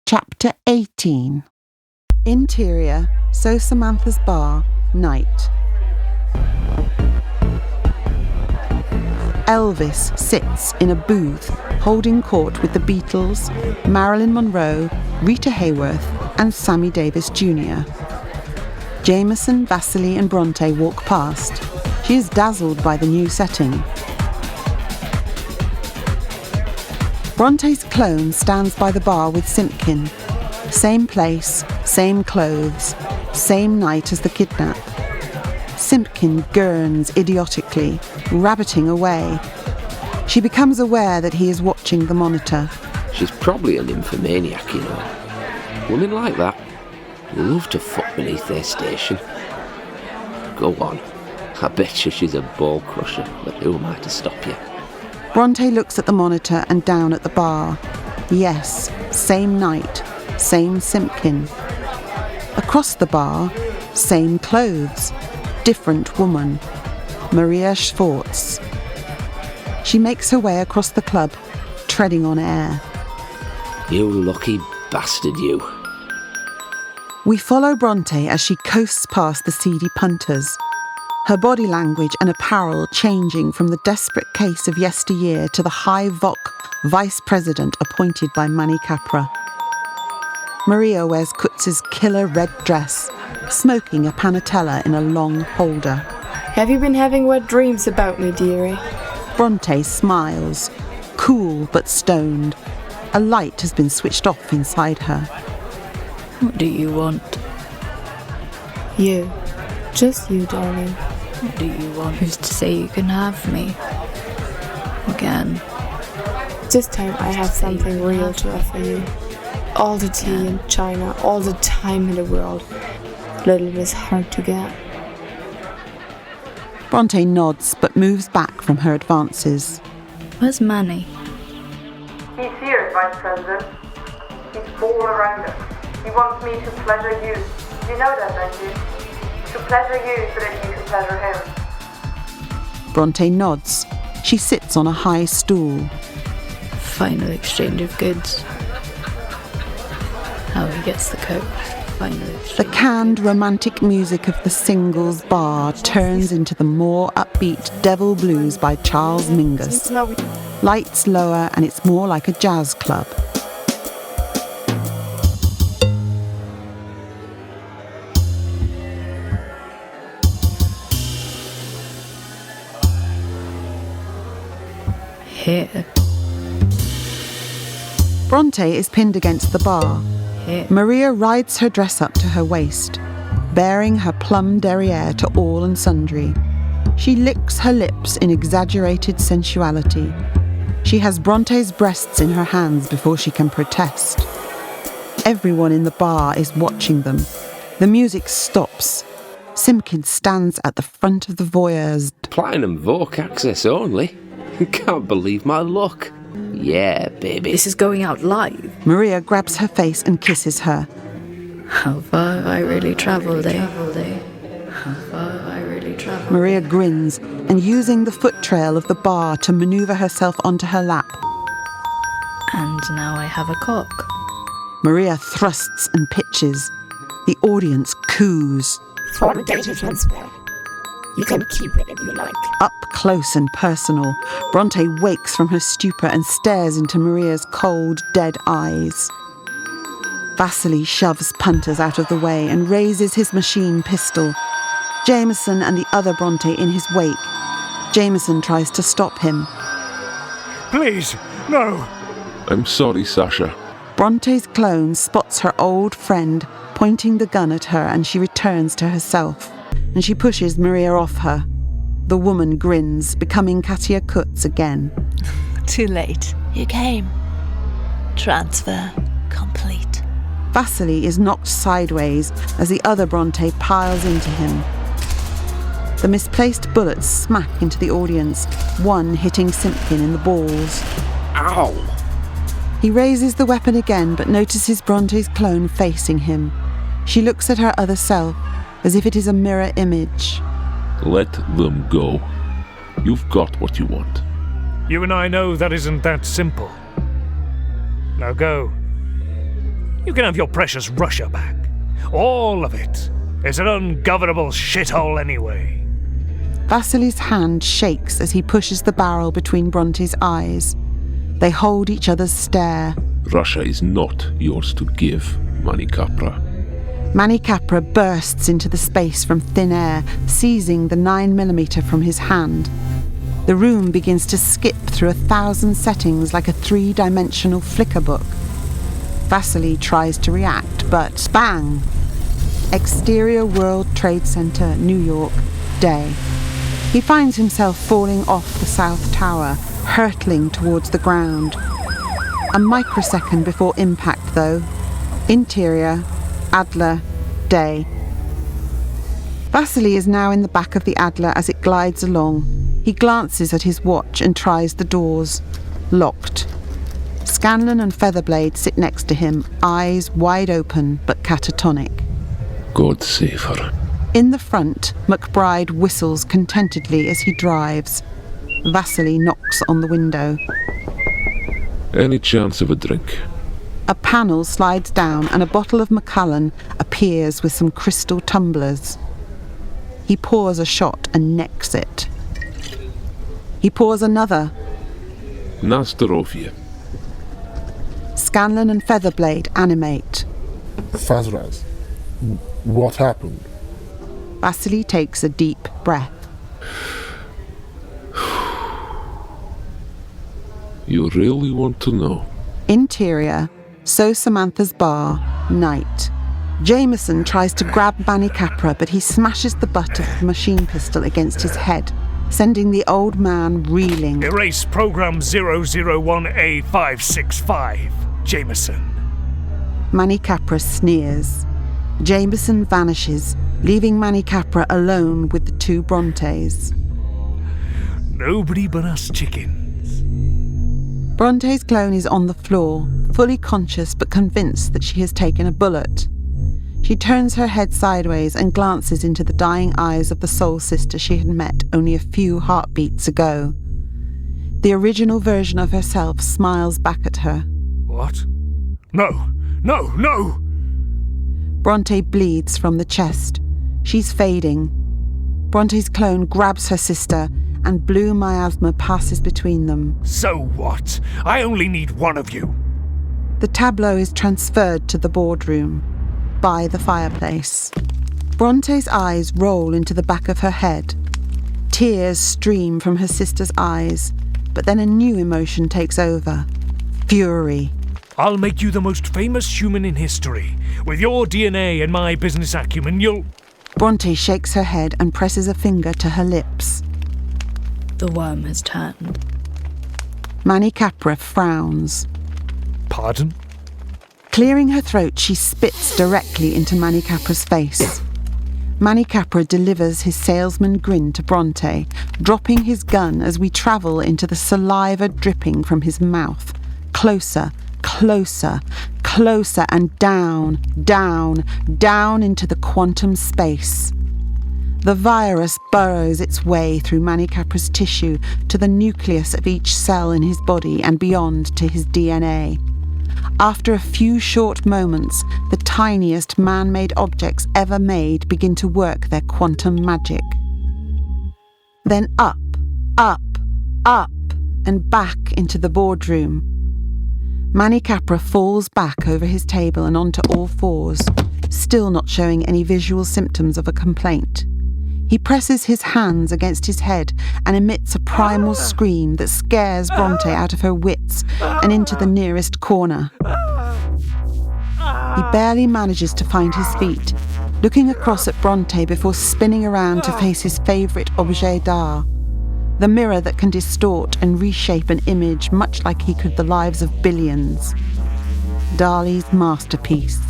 Chapter 18. Interior, So Samantha's Bar, night. Elvis sits in a booth holding court with the Beatles, Marilyn Monroe, Rita Hayworth and Sammy Davis Jr. Jameson, Vasily and Brontay walk past. She is dazzled by the new setting. Brontay's clone stands by the bar with Simpkin. Same place, same clothes, same night as the kidnap. Simpkin gurns idiotically, rabbiting away. She becomes aware that he is watching the monitor. She's probably a nymphomaniac, you know. Women like that love to fuck beneath their station. Go on. I bet you she's a ball crusher, but who am I to stop you? Brontay looks at the monitor and down at the bar. Yes, same night, same Simpkin. Across the bar, same clothes, different woman, Maria Schwartz. She makes her way across the club, treading on air. You lucky bastard, you. We follow Brontay as she coasts past the seedy punters, her body language and apparel changing from the desperate case of yesteryear to the high-voc vice president appointed by Mannycapra. Maria wears Kutz's killer red dress, smoking a panatella in a long holder. Have you been having wet dreams about me, dearie? Brontay smiles, cool but stoned. A light has been switched off inside her. What do you want? You. Just you, darling. What do you want? Who's to say you can have me? Again. This time I have something real to offer you. All the tea in China, all the time in the world. Little is hard to get. Brontay nods but moves back from her advances. Where's Manny? He's here, Vice President. He's all around us. He wants me to pleasure you. You know that, don't you? To pleasure you so that you can pleasure him. Brontay nods. She sits on a high stool. Final exchange of goods. How he gets the coat. Final exchange. The canned romantic music of the Singles Bar turns into the more upbeat Devil Blues by Charles Mingus. Lights lower and it's more like a jazz club. Here. Brontay is pinned against the bar. Here. Maria rides her dress up to her waist, baring her plum derriere to all and sundry. She licks her lips in exaggerated sensuality. She has Brontay's breasts in her hands before she can protest. Everyone in the bar is watching them. The music stops. Simpkin stands at the front of the voyeurs. Platinum Vogue access only. Can't believe my luck. Yeah, baby. This is going out live. Maria grabs her face and kisses her. How far have I really travelled, eh? How far have I really travelled? Maria grins and using the foot trail of the bar to manoeuvre herself onto her lap. And now I have a cock. Maria thrusts and pitches. The audience coos. For the data transfer. You can keep it if you like. Up close and personal, Brontay wakes from her stupor and stares into Maria's cold, dead eyes. Vasily shoves punters out of the way and raises his machine pistol. Jameson and the other Brontay in his wake. Jameson tries to stop him. Please, no. I'm sorry, Sasha. Brontay's clone spots her old friend pointing the gun at her and she returns to herself. And she pushes Maria off her. The woman grins, becoming Katia Kutz again. Too late. You came. Transfer complete. Vasily is knocked sideways as the other Brontay piles into him. The misplaced bullets smack into the audience, one hitting Simpkin in the balls. Ow! He raises the weapon again but notices Brontay's clone facing him. She looks at her other self, as if it is a mirror image. Let them go. You've got what you want. You and I know that isn't that simple. Now go. You can have your precious Russia back. All of it. It's an ungovernable shithole anyway. Vasily's hand shakes as he pushes the barrel between Brontay's eyes. They hold each other's stare. Russia is not yours to give, Mannycapra. Mannycapra bursts into the space from thin air, seizing the 9mm from his hand. The room begins to skip through 1,000 settings like a 3-dimensional flicker book. Vasily tries to react, but bang! Exterior World Trade Center, New York, day. He finds himself falling off the South Tower, hurtling towards the ground. A microsecond before impact, though. Interior, Adler, day. Vasily is now in the back of the Adler as it glides along. He glances at his watch and tries the doors. Locked. Scanlan and Featherblade sit next to him, eyes wide open but catatonic. God save her. In the front, McBride whistles contentedly as he drives. Vasily knocks on the window. Any chance of a drink? A panel slides down and a bottle of Macallan appears with some crystal tumblers. He pours a shot and necks it. He pours another. Nastarovia. Scanlan and Featherblade animate. Fazraz, what happened? Vasily takes a deep breath. You really want to know? Interior, So Samantha's bar, night. Jameson tries to grab Mannycapra, but he smashes the butt of the machine pistol against his head, sending the old man reeling. Erase program 001A565, Jameson. Mannycapra sneers. Jameson vanishes, leaving Mannycapra alone with the 2 Brontays. Nobody but us chickens. Brontay's clone is on the floor, fully conscious but convinced that she has taken a bullet. She turns her head sideways and glances into the dying eyes of the soul sister she had met only a few heartbeats ago. The original version of herself smiles back at her. What? No! No! No! Brontay bleeds from the chest. She's fading. Brontay's clone grabs her sister, and blue miasma passes between them. So what? I only need one of you. The tableau is transferred to the boardroom, by the fireplace. Brontay's eyes roll into the back of her head. Tears stream from her sister's eyes, but then a new emotion takes over. Fury. I'll make you the most famous human in history. With your DNA and my business acumen, you'll... Brontay shakes her head and presses a finger to her lips. The worm has turned. Mannycapra frowns. Pardon? Clearing her throat, she spits directly into Mannycapra's face. Mannycapra delivers his salesman grin to Brontay, dropping his gun as we travel into the saliva dripping from his mouth. Closer, closer, closer, and down, down, down into the quantum space. The virus burrows its way through Mannycapra's tissue to the nucleus of each cell in his body and beyond to his DNA. After a few short moments, the tiniest man-made objects ever made begin to work their quantum magic. Then up, up, up, and back into the boardroom. Mannycapra falls back over his table and onto all fours, still not showing any visual symptoms of a complaint. He presses his hands against his head and emits a primal scream that scares Brontay out of her wits and into the nearest corner. He barely manages to find his feet, looking across at Brontay before spinning around to face his favourite objet d'art, the mirror that can distort and reshape an image much like he could the lives of billions. Dali's masterpiece.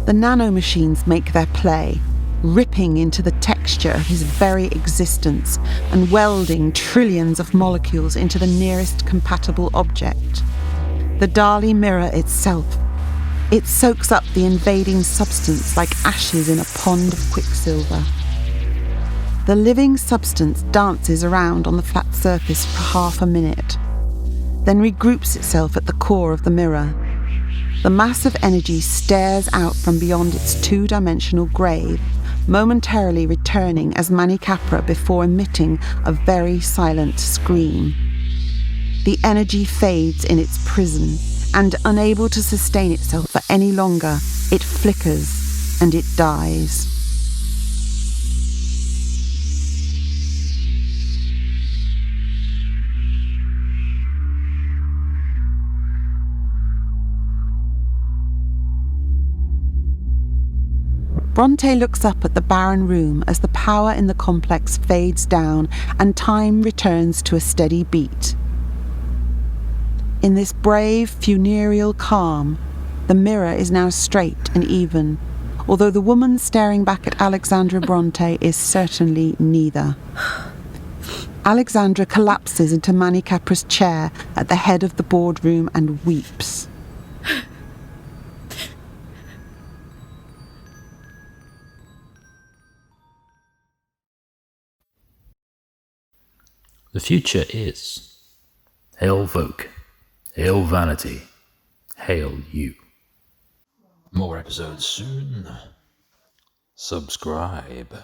The nanomachines make their play, ripping into the texture of his very existence and welding trillions of molecules into the nearest compatible object. The Dali mirror itself. It soaks up the invading substance like ashes in a pond of quicksilver. The living substance dances around on the flat surface for half a minute, then regroups itself at the core of the mirror. The mass of energy stares out from beyond its two-dimensional grave, momentarily returning as Mannycapra before emitting a very silent scream. The energy fades in its prison, and unable to sustain itself for any longer, it flickers and it dies. Brontay looks up at the barren room as the power in the complex fades down and time returns to a steady beat. In this brave, funereal calm, the mirror is now straight and even, although the woman staring back at Alexandra Brontay is certainly neither. Alexandra collapses into Mannycapra's chair at the head of the boardroom and weeps. The future is. Hail folk, hail vanity, hail you. More episodes soon. Subscribe.